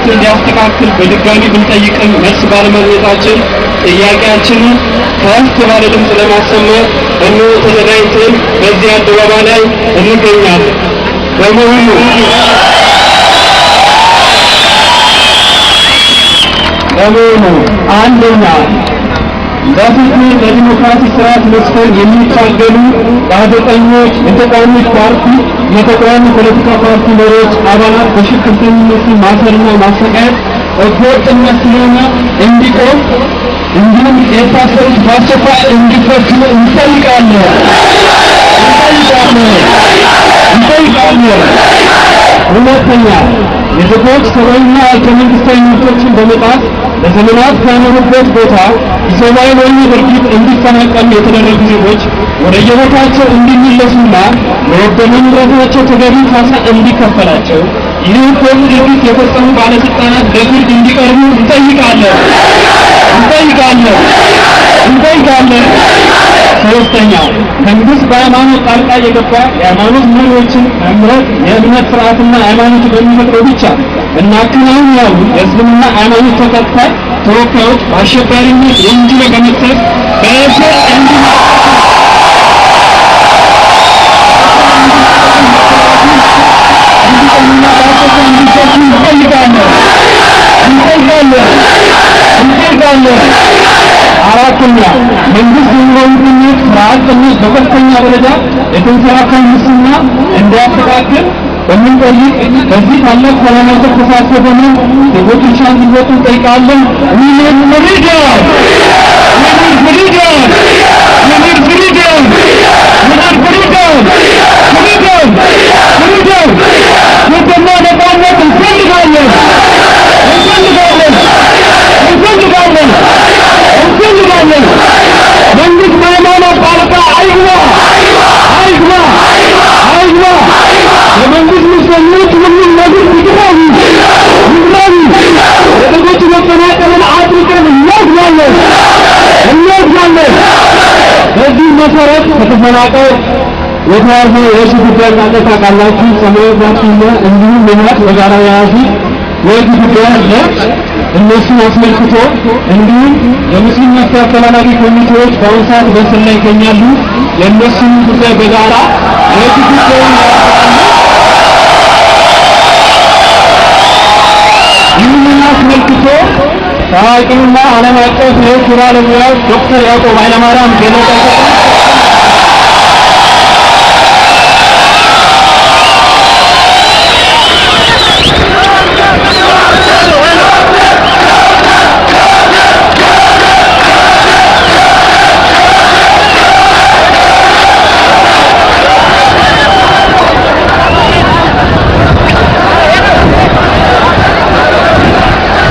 መንግስት እንዲያስተካክል በድጋሚ ብንጠይቅም መልስ ባለማግኘታችን ጥያቄያችንን ከፍ ባለ ድምፅ ለማሰማት ተዘጋጅተን በዚህ አደባባይ ላይ እንገኛለን። በመሆኑ አንደኛ ለፍትህ ለዲሞክራሲ ስርዓት መስፈን የሚታገሉ ጋዜጠኞች፣ የተቃዋሚ ፖለቲካ ፓርቲ መሪዎች፣ አባላት በሽብርተኝነት ማሰርና ማሰቃየት ህገወጥነት ስለሆነ እንዲቆም እንዲሁም የታሰሩት በአስቸኳይ እንዲፈቱ እንጠይቃለን። ሁለተኛ የዜጎች ሰብአዊና መንግስታዊ መብቶችን በመጣስ ለዘመናት ከኖሩበት ቦታ ኢሰብአዊ የሆነ ድርጊት እንዲፈናቀሉ የተደረጉ ዜጎች ወደ የቦታቸው እንዲመለሱና ለወደሙ ንብረታቸው ተገቢ ካሳ እንዲከፈላቸው ይህን ድርጊት የፈጸሙ ባለስልጣናት ለፍርድ እንዲቀርቡ እንጠይቃለን። ሶስተኛ መንግስት በሃይማኖት ጣልቃ የገባ የሃይማኖት መሪዎችን መምረጥ የእምነት ስርዓትና ሃይማኖት በሚፈቅደው ብቻ እናከናውን ያሉ የእስልምና ሃይማኖት ተከታይ ተወካዮች በአሸባሪነት ወንጀል በመክሰስ በእስር አራተኛ መንግስት የኑሮውድነት ስርዓት በከፍተኛ ደረጃ የተንሰራፋ ሙስና እንዲያስተካክል በምንጠይቅ በዚህ ታላቅ ሰላማዊ ተሳትፎ በመሆን ዜጎችን እንዲወጡ እንጠይቃለን። መንግስት በሃይማኖት ጣልቃ አይግባ። የመንግስት ሙስሊሞች ሁሉም ነገር ይግባሉ። የዜጎች መፈናቀልን አጥብቀን እናወግዛለን። በዚህ መሰረት ከተፈናቀው የተያዘው የእርስ ጉዳይ እናንተ ታውቃላችሁ። ሰማያዊ ፓርቲና እንዲሁም ልማት በጋራ የያዙ የዚህ ጉዳይ አለ። እነሱን አስመልክቶ እንዲሁም የሙስሊም መፍትሄ አፈላላጊ ኮሚቴዎች በአሁኑ ሰዓት በስር ላይ ይገኛሉ። የእነሱን ጉዳይ በጋራ የዚህ ጉዳይ ይህንን አስመልክቶ ታዋቂውና ዓለም አቀፍ የሕግ ባለሙያው ዶክተር ያዕቆብ ኃይለማርያም ገለጻ